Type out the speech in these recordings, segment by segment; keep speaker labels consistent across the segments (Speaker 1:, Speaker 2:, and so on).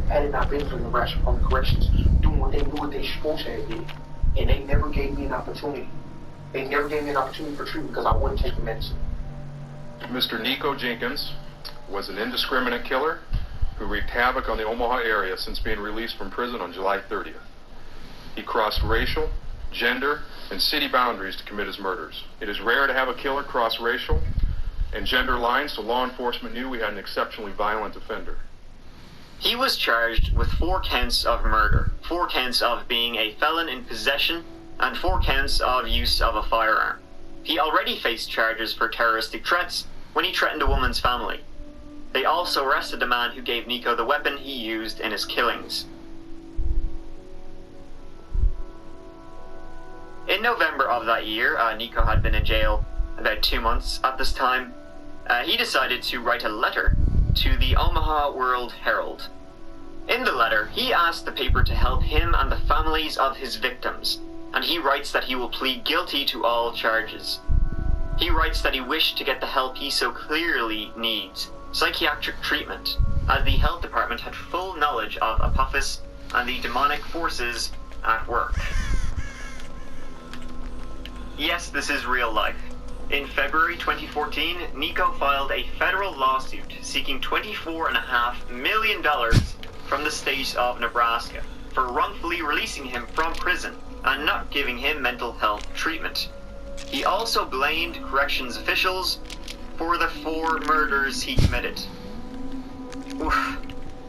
Speaker 1: had it not been for Nebraska Public Corrections doing what they knew what they supposed to have did. And they never gave me an opportunity. They never gave me an opportunity for treatment because I wouldn't take the medicine.
Speaker 2: Mr. Nico Jenkins was an indiscriminate killer who wreaked havoc on the Omaha area since being released from prison on July 30th. He crossed racial, gender, and city boundaries to commit his murders. It is rare to have a killer cross racial and gender lines, so law enforcement knew we had an exceptionally violent offender.
Speaker 3: He was charged with 4 counts of murder, 4 counts of being a felon in possession, and 4 counts of use of a firearm. He already faced charges for terroristic threats when he threatened a woman's family. They also arrested the man who gave Nico the weapon he used in his killings. In November of that year, Nico had been in jail about 2 months at this time. He decided to write a letter to the Omaha World Herald. In the letter, he asked the paper to help him and the families of his victims, and he writes that he will plead guilty to all charges. He writes that he wished to get the help he so clearly needs, psychiatric treatment, as the health department had full knowledge of Apophis and the demonic forces at work. Yes, this is real life. In February 2014, Nico filed a federal lawsuit seeking $24.5 million from the state of Nebraska for wrongfully releasing him from prison and not giving him mental health treatment. He also blamed corrections officials for the 4 murders he committed. Oof,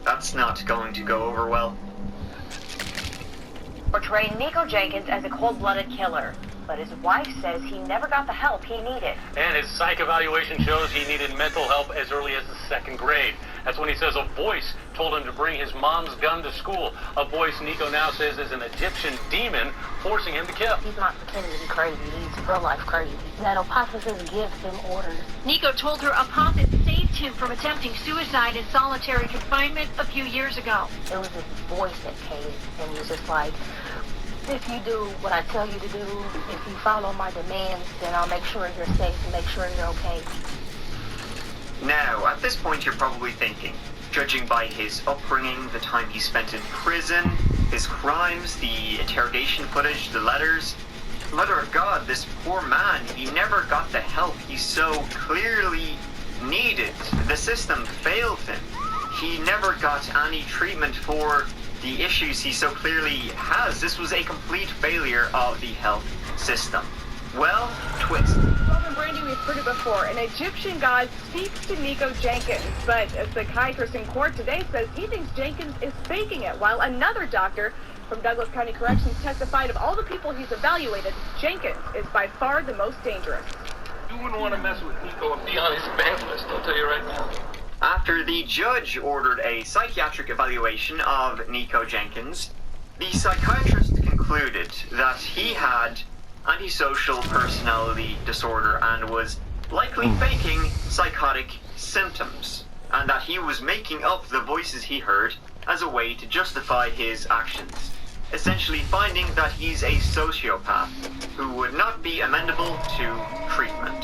Speaker 3: that's not going to go over well.
Speaker 4: Portraying Nico Jenkins as a cold-blooded killer, but his wife says he never got the help he needed.
Speaker 5: And his psych evaluation shows he needed mental help as early as the 2nd grade. That's when he says a voice told him to bring his mom's gun to school. A voice Nico now says is an Egyptian demon forcing him to kill.
Speaker 6: He's not pretending to be crazy. He's real life crazy. That Apophis gives him orders.
Speaker 7: Nico told her Apophis saved him from attempting suicide in solitary confinement a few years ago.
Speaker 6: There was this voice that came and he was just like, if you do what I tell you to do, if you follow my demands, then I'll make sure you're safe and make sure you're okay.
Speaker 3: Now, at this point you're probably thinking, judging by his upbringing, the time he spent in prison, his crimes, the interrogation footage, the letters, Mother of God, this poor man, he never got the help he so clearly needed. The system failed him. He never got any treatment for the issues he so clearly has. This was a complete failure of the health system. Well, twist.
Speaker 8: Well, and Brandy, we've heard it before. An Egyptian god speaks to Nico Jenkins, but a psychiatrist in court today says he thinks Jenkins is faking it, while another doctor from Douglas County Corrections testified of all the people he's evaluated, Jenkins is by far the most dangerous.
Speaker 1: You wouldn't want to mess with Nico and be on his bad list, I'll tell you right now.
Speaker 3: After the judge ordered a psychiatric evaluation of Nico Jenkins, the psychiatrist concluded that he had antisocial personality disorder and was likely faking psychotic symptoms, and that he was making up the voices he heard as a way to justify his actions, essentially finding that he's a sociopath who would not be amenable to treatment.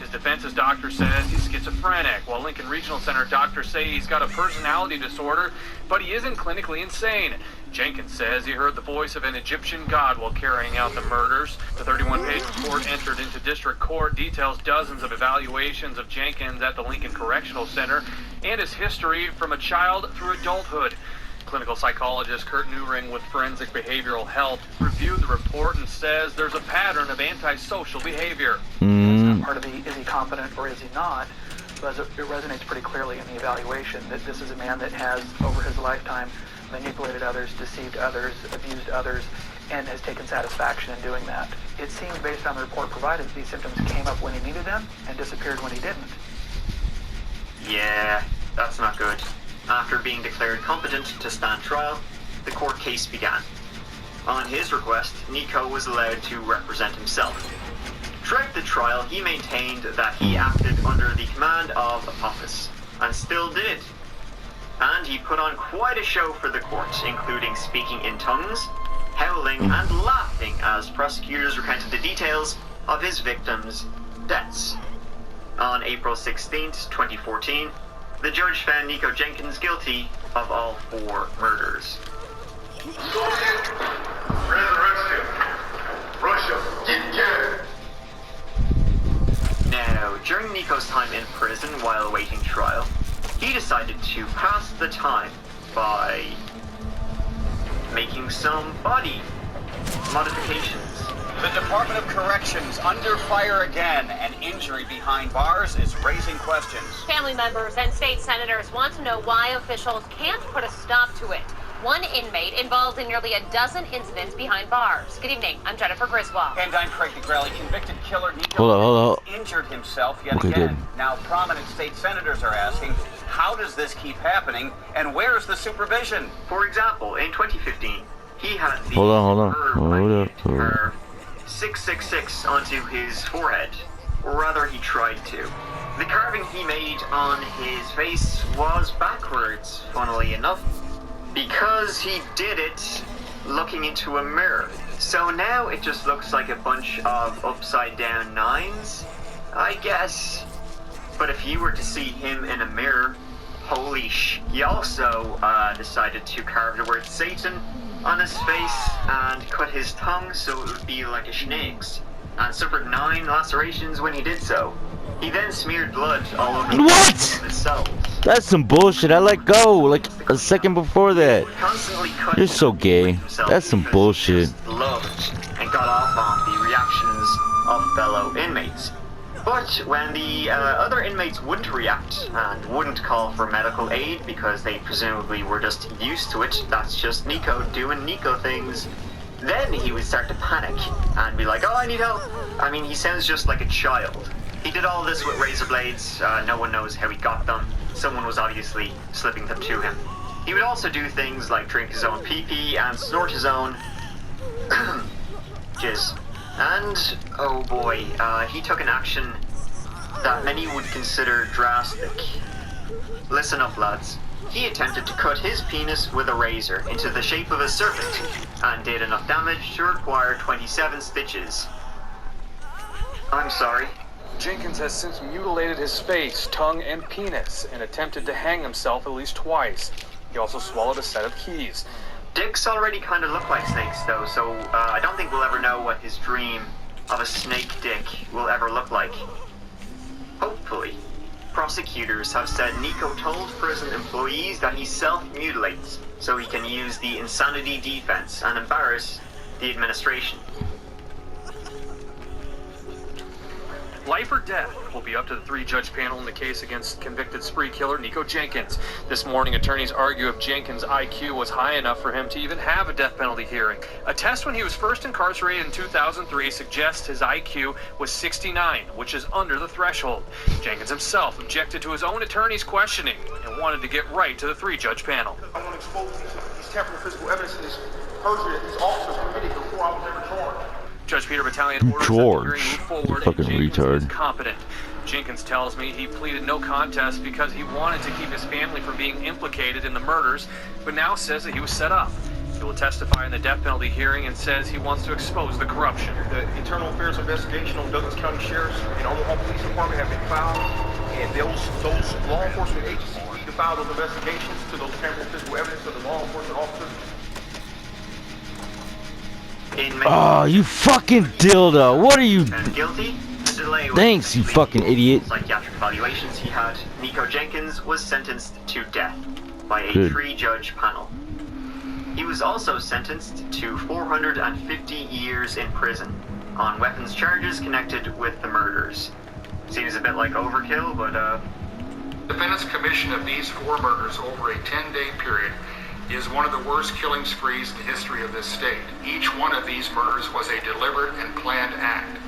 Speaker 5: His defense's doctor says he's schizophrenic, while Lincoln Regional Center doctors say he's got a personality disorder, but he isn't clinically insane. Jenkins says he heard the voice of an Egyptian god while carrying out the murders. The 31-page report entered into district court details dozens of evaluations of Jenkins at the Lincoln Correctional Center and his history from a child through adulthood. Clinical psychologist Kurt Newring with Forensic Behavioral Health reviewed the report and says there's a pattern of antisocial behavior.
Speaker 9: That's not part of the is he competent or is he not, but it resonates pretty clearly in the evaluation that this is a man that has, over his lifetime, manipulated others, deceived others, abused others, and has taken satisfaction in doing that. It seems, based on the report provided, these symptoms came up when he needed them and disappeared when he didn't.
Speaker 3: Yeah, that's not good. After being declared competent to stand trial, the court case began. On his request, Nico was allowed to represent himself. Throughout the trial, he maintained that he acted under the command of Apophis, and still did. And he put on quite a show for the court, including speaking in tongues, howling, and laughing as prosecutors recounted the details of his victims' deaths. On April 16, 2014, the judge found Nico Jenkins guilty of all 4 murders. Now, during Nico's time in prison while awaiting trial, he decided to pass the time by making some body modifications.
Speaker 10: The Department of Corrections under fire again. An injury behind bars is raising questions.
Speaker 4: Family members and state senators want to know why officials can't put a stop to it. One inmate involved in nearly a dozen incidents behind bars. Good evening, I'm Jennifer Griswold.
Speaker 10: And I'm Craig DeGrelli. Convicted killer Nico injured himself yet again. Good. Now, prominent state senators are asking, how does this keep happening, and where's the supervision?
Speaker 3: For example, in 2015, he had the
Speaker 11: Hold up.
Speaker 3: 666 onto his forehead, or rather he tried to. The carving he made on his face was backwards, funnily enough, because he did it looking into a mirror. So now it just looks like a bunch of upside down 9s, I guess. But if you were to see him in a mirror, holy sh... He also decided to carve the word Satan on his face and cut his tongue so it would be like a snake's, and suffered 9 lacerations when he did so. He then smeared blood all over the his cells.
Speaker 11: That's some bullshit. I let go like a second before that. You're so gay. That's some bullshit.
Speaker 3: Loved and got off on the reactions of fellow inmates. But when the other inmates wouldn't react and wouldn't call for medical aid because they presumably were just used to it, that's just Nico doing Nico things, then he would start to panic and be like, oh, I need help. I mean, he sounds just like a child. He did all this with razor blades. No one knows how he got them. Someone was obviously slipping them to him. He would also do things like drink his own pee-pee and snort his own jizz. And, oh boy, he took an action that many would consider drastic. Listen up, lads. He attempted to cut his penis with a razor into the shape of a serpent, and did enough damage to require 27 stitches. I'm sorry.
Speaker 12: Jenkins has since mutilated his face, tongue, and penis, and attempted to hang himself at least twice. He also swallowed a set of keys.
Speaker 3: Dicks already kind of look like snakes, though, so I don't think we'll ever know what his dream of a snake dick will ever look like. Hopefully. Prosecutors have said Nico told prison employees that he self-mutilates, so he can use the insanity defense and embarrass the administration.
Speaker 5: Life or death will be up to the 3-judge panel in the case against convicted spree killer Nico Jenkins. This morning, attorneys argue if Jenkins' IQ was high enough for him to even have a death penalty hearing. A test when he was first incarcerated in 2003 suggests his IQ was 69, which is under the threshold. Jenkins himself objected to his own attorney's questioning and wanted to get right to the 3-judge panel.
Speaker 1: I want to expose these temporal physical evidence in this perjury that these officers committed before I was ever charged.
Speaker 5: Judge Peter Battalion orders that the hearing move forward, and Jenkins is competent. Jenkins tells me he pleaded no contest because he wanted to keep his family from being implicated in the murders, but now says that he was set up. He will testify in the death penalty hearing and says he wants to expose the corruption.
Speaker 1: The internal affairs investigation on Douglas County Sheriff's and Omaha Police Department have been filed, and those law enforcement agencies need to file those investigations to those temporal physical evidence of the law enforcement officers.
Speaker 11: Oh, you fucking dildo. What are you...
Speaker 3: Guilty?
Speaker 11: Thanks, you fucking idiot.
Speaker 3: Psychiatric evaluations he had. Nico Jenkins was sentenced to death by a 3-judge panel. He was also sentenced to 450 years in prison on weapons charges connected with the murders. Seems a bit like overkill, but
Speaker 2: Defendant's commission of these 4 murders over a 10-day period is one of the worst killing sprees in the history of this state. Each one of these murders was a deliberate and planned act.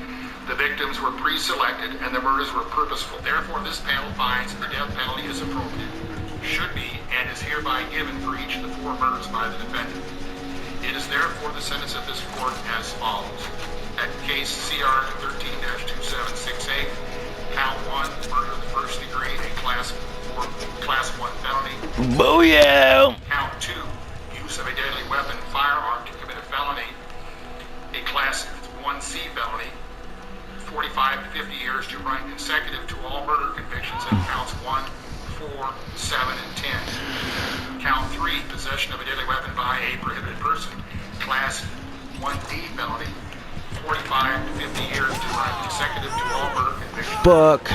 Speaker 2: The victims were pre-selected and the murders were purposeful. Therefore, this panel finds the death penalty is appropriate, should be, and is hereby given for each of the 4 murders by the defendant. It is therefore the sentence of this court as follows. At case CR 13-2768, count 1, murder of the first degree, a class 1 felony.
Speaker 11: Booyah!
Speaker 2: Count 2, use of a deadly weapon, firearm to commit a felony, a class 1C felony, 45 to 50 years to run consecutive to all murder convictions in counts 1,
Speaker 13: 4, 7, and 10. Count 3, possession of a deadly weapon by a prohibited person. Class 1D felony. 45 to 50 years to life consecutive to all murder convictions.
Speaker 11: Fuck.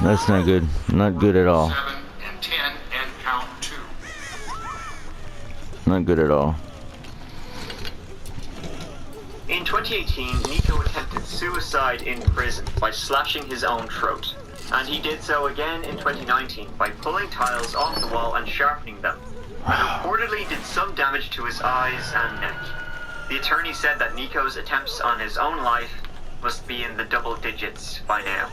Speaker 11: That's not good. Not good at all.
Speaker 13: 7 and 10 and count 2.
Speaker 11: Not good at all.
Speaker 3: In 2018, Nico attempted suicide in prison by slashing his own throat. And he did so again in 2019 by pulling tiles off the wall and sharpening them. And reportedly did some damage to his eyes and neck. The attorney said that Nico's attempts on his own life must be in the double digits by now.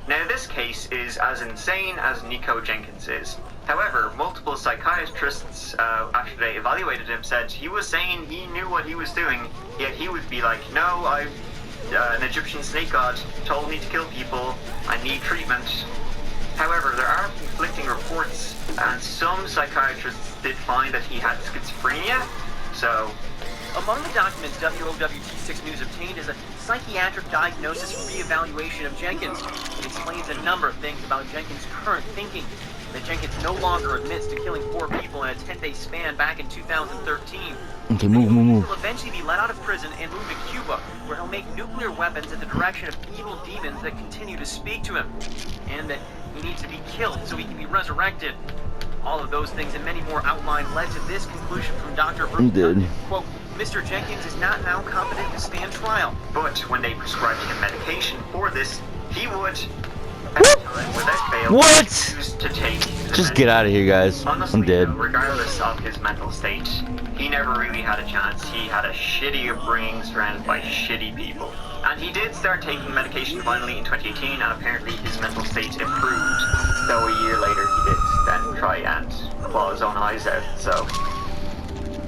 Speaker 3: Now this case is as insane as Nico Jenkins is. However, multiple psychiatrists, after they evaluated him, said he was sane, he knew what he was doing, yet he would be like, no, an Egyptian snake god told me to kill people, I need treatment. However, there are conflicting reports, and some psychiatrists did find that he had schizophrenia, so...
Speaker 14: Among the documents WOWT6 News obtained is a psychiatric diagnosis and reevaluation of Jenkins. It explains a number of things about Jenkins' current thinking. That Jenkins no longer admits to killing 4 people in a 10-day span back in 2013.
Speaker 11: Okay, move.
Speaker 14: He'll eventually be let out of prison and move to Cuba, where he'll make nuclear weapons at the direction of evil demons that continue to speak to him. And that he needs to be killed so he can be resurrected. All of those things and many more outlined led to this conclusion from Dr. Bruce Duncan. Quote, Mr. Jenkins is not now competent to stand trial.
Speaker 3: But when they prescribed him medication for this, he would, at the time, without fail, refuse to take the
Speaker 11: Just get out of here, guys.
Speaker 3: Honestly,
Speaker 11: I'm dead.
Speaker 3: Regardless of his mental state, he never really had a chance. He had a shitty upbringing surrounded by shitty people. And he did start taking medication finally in 2018, and apparently his mental state improved. Though a year later he did then try and claw his own eyes out, so...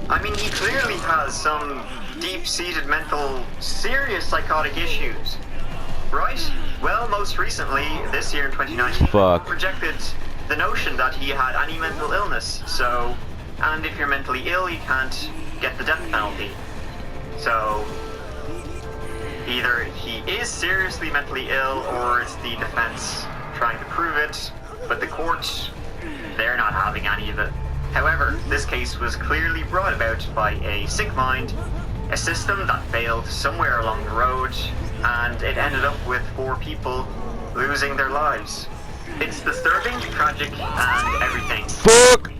Speaker 3: I mean, he clearly has some deep-seated mental, serious psychotic issues. Right? Well, most recently, this year in 2019, he rejected the notion that he had any mental illness, so... And if you're mentally ill, you can't get the death penalty. So... Either he is seriously mentally ill, or it's the defense trying to prove it, but the court, they're not having any of it. However, this case was clearly brought about by a sick mind, a system that failed somewhere along the road, and it ended up with 4 people losing their lives. It's disturbing, tragic, and everything.
Speaker 11: Fuck!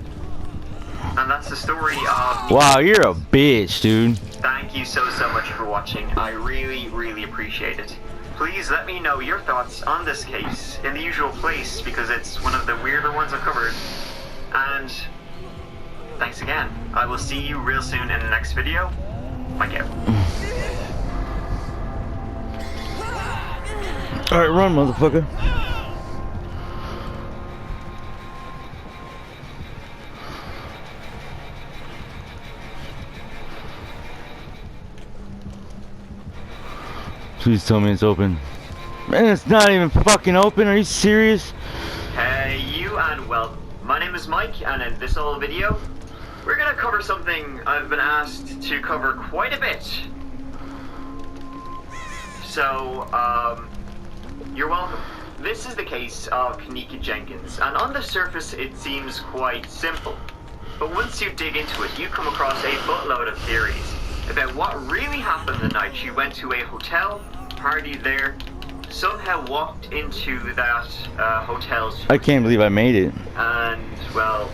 Speaker 3: And that's the story of...
Speaker 11: Wow, you're a bitch, dude.
Speaker 3: Thank you so much for watching. I really appreciate it. Please let me know your thoughts on this case in the usual place, because it's one of the weirder ones I've covered. And thanks again. I will see you real soon in the next video. Mike out.
Speaker 11: Alright, run, motherfucker. Please tell me it's open. Man, it's not even fucking open. Are you serious?
Speaker 3: Hey, you and welcome. My name is Mike, and in this little video, we're gonna cover something I've been asked to cover quite a bit. So, you're welcome. This is the case of Kenneka Jenkins, and on the surface it seems quite simple. But once you dig into it, you come across a boatload of theories about what really happened the night she went to a hotel, partied there, somehow walked into that hotel's...
Speaker 11: I can't believe I made it.
Speaker 3: And, well,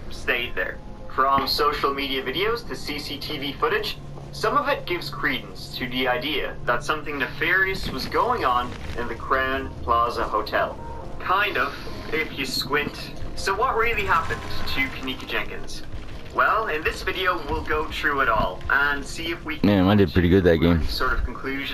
Speaker 3: stayed there. From social media videos to CCTV footage, some of it gives credence to the idea that something nefarious was going on in the Crown Plaza Hotel. Kind of, if you squint. So what really happened to Kenneka Jenkins? Well, in this video, we'll go through it all and see if we can...
Speaker 11: Man, I did pretty good that game.
Speaker 3: ...sort of conclusion